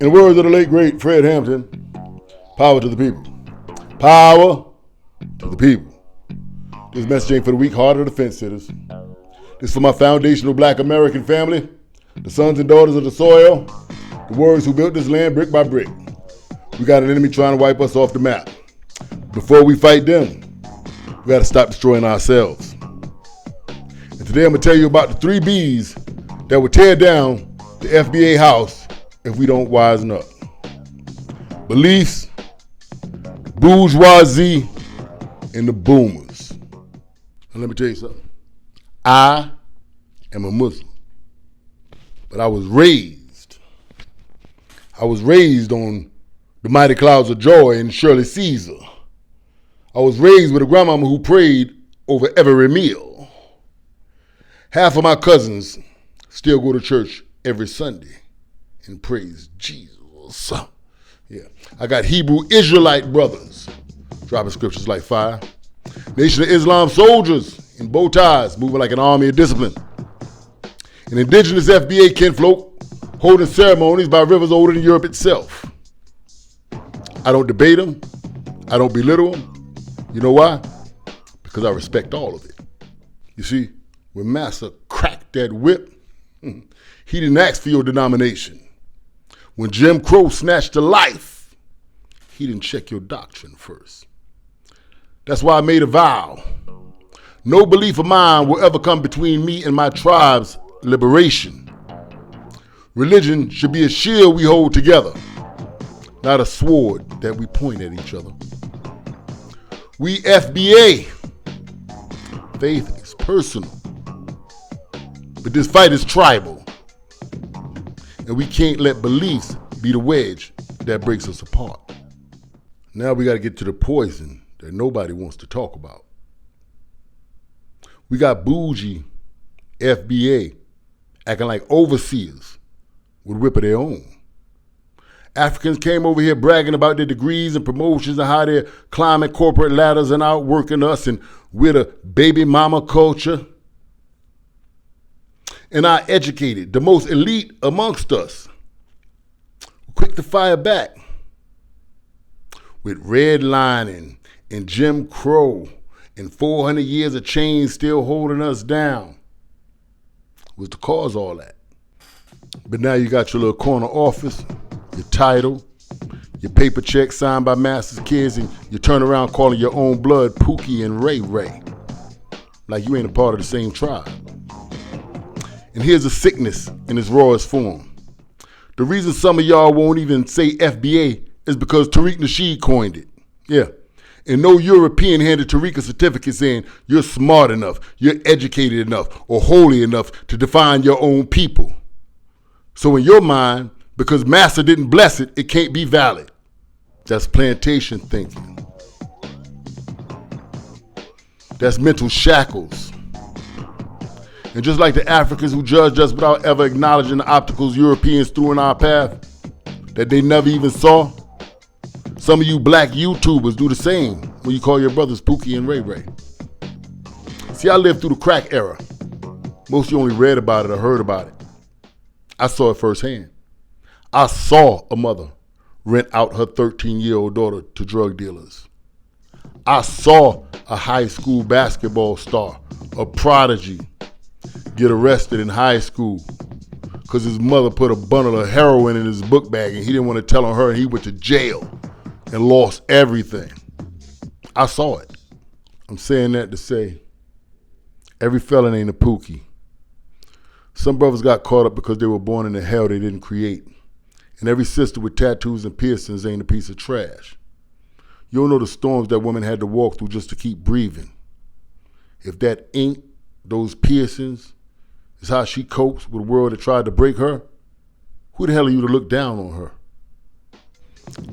In the words of the late, great Fred Hampton, power to the people. Power to the people. This message ain't for the weak hearted or the fence sitters. This is for my foundational black American family, the sons and daughters of the soil, the warriors who built this land brick by brick. We got an enemy trying to wipe us off the map. Before we fight them, we got to stop destroying ourselves. And today I'm going to tell you about the 3 B's that would tear down the FBA house if we don't wisen up. Beliefs, bourgeoisie, and the boomers. And let me tell you something. I am a Muslim, but I was raised on the mighty clouds of joy and Shirley Caesar. I was raised with a grandmama who prayed over every meal. Half of my cousins still go to church every Sunday and praise Jesus. Yeah, I got Hebrew Israelite brothers dropping scriptures like fire. Nation of Islam soldiers in bow ties moving like an army of discipline. And indigenous FBA kinfolk holding ceremonies by rivers older than Europe itself. I don't debate them. I don't belittle them. You know why? Because I respect all of it. You see, when Massa cracked that whip, he didn't ask for your denomination. When Jim Crow snatched a life, he didn't check your doctrine first. That's why I made a vow. No belief of mine will ever come between me and my tribe's liberation. Religion should be a shield we hold together, not a sword that we point at each other. We FBA, faith is personal, but this fight is tribal. And we can't let beliefs be the wedge that breaks us apart. Now we got to get to the poison that nobody wants to talk about. We got bougie FBA acting like overseers with whip of their own. Africans came over here bragging about their degrees and promotions and how they're climbing corporate ladders and outworking us, and we're the baby mama culture. And our educated, the most elite amongst us, quick to fire back with redlining and Jim Crow and 400 years of chains still holding us down was to cause all that. But now you got your little corner office, your title, your paper check signed by master's kids, and you turn around calling your own blood Pookie and Ray Ray, like you ain't a part of the same tribe. And here's a sickness in its rawest form. The reason some of y'all won't even say FBA is because Tariq Nasheed coined it. Yeah. And no European handed Tariq a certificate saying you're smart enough, you're educated enough, or holy enough to define your own people. So in your mind, because Master didn't bless it, it can't be valid. That's plantation thinking. That's mental shackles. And just like the Africans who judged us without ever acknowledging the obstacles Europeans threw in our path that they never even saw, some of you black YouTubers do the same when you call your brothers Pookie and Ray Ray. See, I lived through the crack era. Most of you only read about it or heard about it. I saw it firsthand. I saw a mother rent out her 13-year-old daughter to drug dealers. I saw a high school basketball star, a prodigy, get arrested in high school because his mother put a bundle of heroin in his book bag and he didn't want to tell on her, and he went to jail and lost everything. I saw it. I'm saying that to say every felon ain't a Pookie. Some brothers got caught up because they were born in the hell they didn't create. And every sister with tattoos and piercings ain't a piece of trash. You don't know the storms that woman had to walk through just to keep breathing. If that ink, those piercings, is how she copes with a world that tried to break her, who the hell are you to look down on her?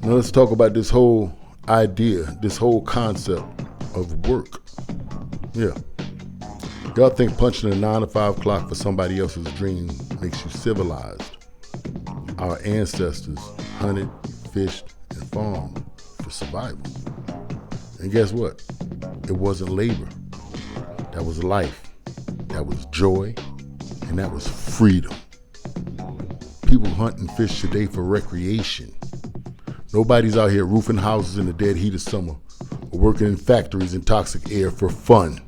Now let's talk about this whole idea, this whole concept of work. Yeah. Y'all think punching a 9 to 5 clock for somebody else's dream makes you civilized. Our ancestors hunted, fished, and farmed for survival. And guess what? It wasn't labor. That was life. That was joy. And that was freedom. People hunt and fish today for recreation. Nobody's out here roofing houses in the dead heat of summer or working in factories in toxic air for fun.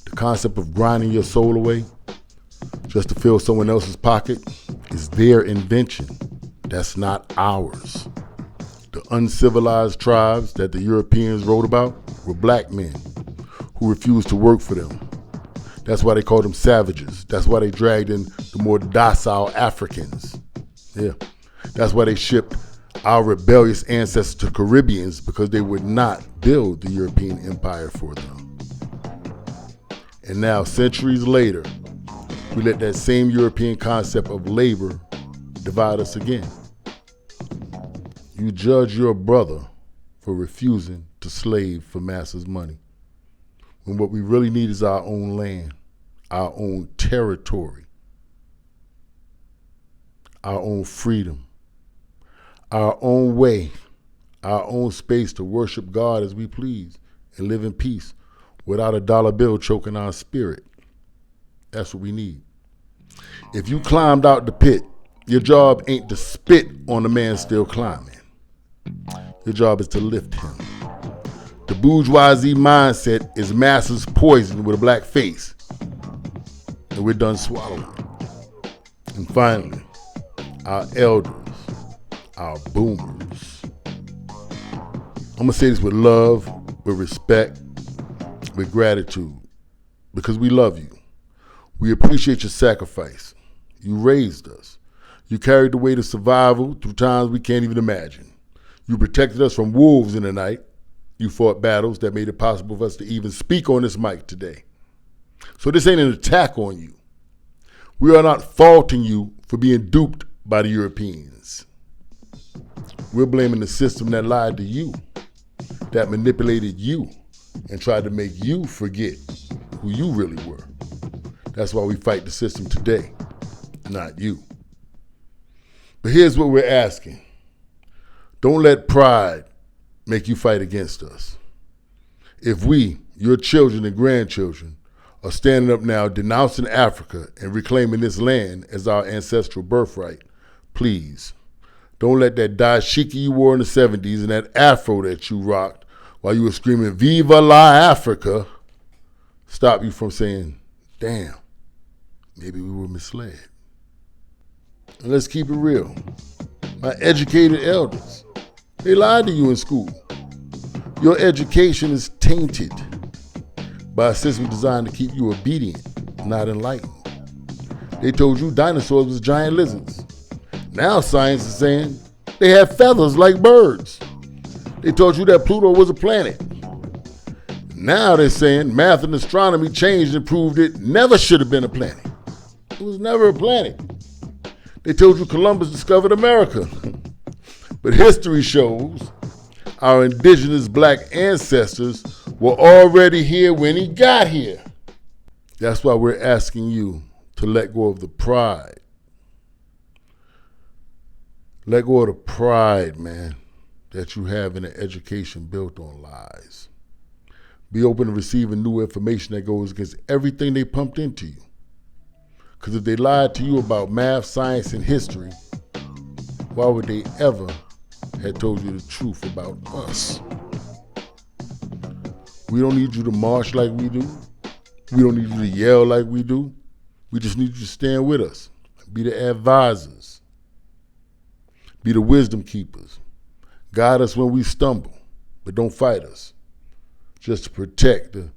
The concept of grinding your soul away just to fill someone else's pocket is their invention. That's not ours. The uncivilized tribes that the Europeans wrote about were black men who refused to work for them. That's why they called them savages. That's why they dragged in the more docile Africans. Yeah, that's why they shipped our rebellious ancestors to Caribbeans, because they would not build the European empire for them. And now, centuries later, we let that same European concept of labor divide us again. You judge your brother for refusing to slave for master's money, when what we really need is our own land, our own territory, our own freedom, our own way, our own space to worship God as we please and live in peace without a dollar bill choking our spirit. That's what we need. If you climbed out the pit, your job ain't to spit on the man still climbing. Your job is to lift him. The bourgeoisie mindset is masses poisoned with a black face, and we're done swallowing. And finally, our elders, our boomers. I'm gonna say this with love, with respect, with gratitude, because we love you. We appreciate your sacrifice. You raised us. You carried the weight of survival through times we can't even imagine. You protected us from wolves in the night. You fought battles that made it possible for us to even speak on this mic today. So this ain't an attack on you. We are not faulting you for being duped by the Europeans. We're blaming the system that lied to you, that manipulated you, and tried to make you forget who you really were. That's why we fight the system today, not you. But here's what we're asking. Don't let pride make you fight against us. If we, your children and grandchildren, are standing up now denouncing Africa and reclaiming this land as our ancestral birthright, please, don't let that dashiki you wore in the 70s and that afro that you rocked while you were screaming, "Viva la Africa," stop you from saying, damn, maybe we were misled. And let's keep it real. My educated elders, they lied to you in school. Your education is tainted by a system designed to keep you obedient, not enlightened. They told you dinosaurs was giant lizards. Now science is saying they have feathers like birds. They told you that Pluto was a planet. Now they're saying math and astronomy changed and proved it never should have been a planet. It was never a planet. They told you Columbus discovered America. But history shows our indigenous black ancestors were already here when he got here. That's why we're asking you to let go of the pride. Let go of the pride, man, that you have in an education built on lies. Be open to receiving new information that goes against everything they pumped into you. Because if they lied to you about math, science, and history, why would they ever have told you the truth about us? We don't need you to march like we do. We don't need you to yell like we do. We just need you to stand with us. Be the advisors. Be the wisdom keepers. Guide us when we stumble, but don't fight us. Just to protect the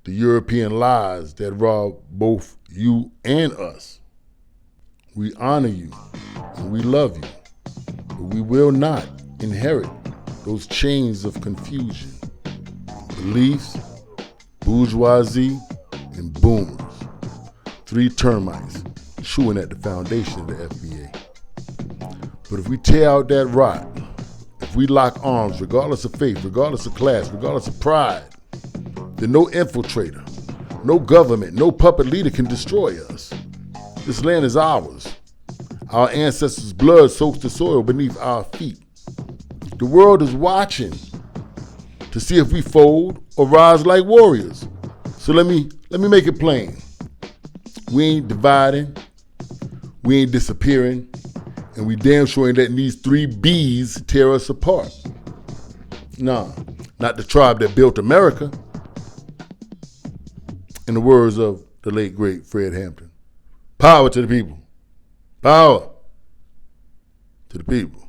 European lies that rob both you and us. We honor you and we love you, but we will not inherit those chains of confusion, beliefs, bourgeoisie, and boomers. 3 termites chewing at the foundation of the FBA. But if we tear out that rot, if we lock arms, regardless of faith, regardless of class, regardless of pride, then no infiltrator, no government, no puppet leader can destroy us. This land is ours. Our ancestors' blood soaks the soil beneath our feet. The world is watching to see if we fold or rise like warriors. So let me make it plain. We ain't dividing. We ain't disappearing, and we damn sure ain't letting these 3 Bs tear us apart. Nah, not the tribe that built America. In the words of the late, great Fred Hampton. Power to the people. Power to the people.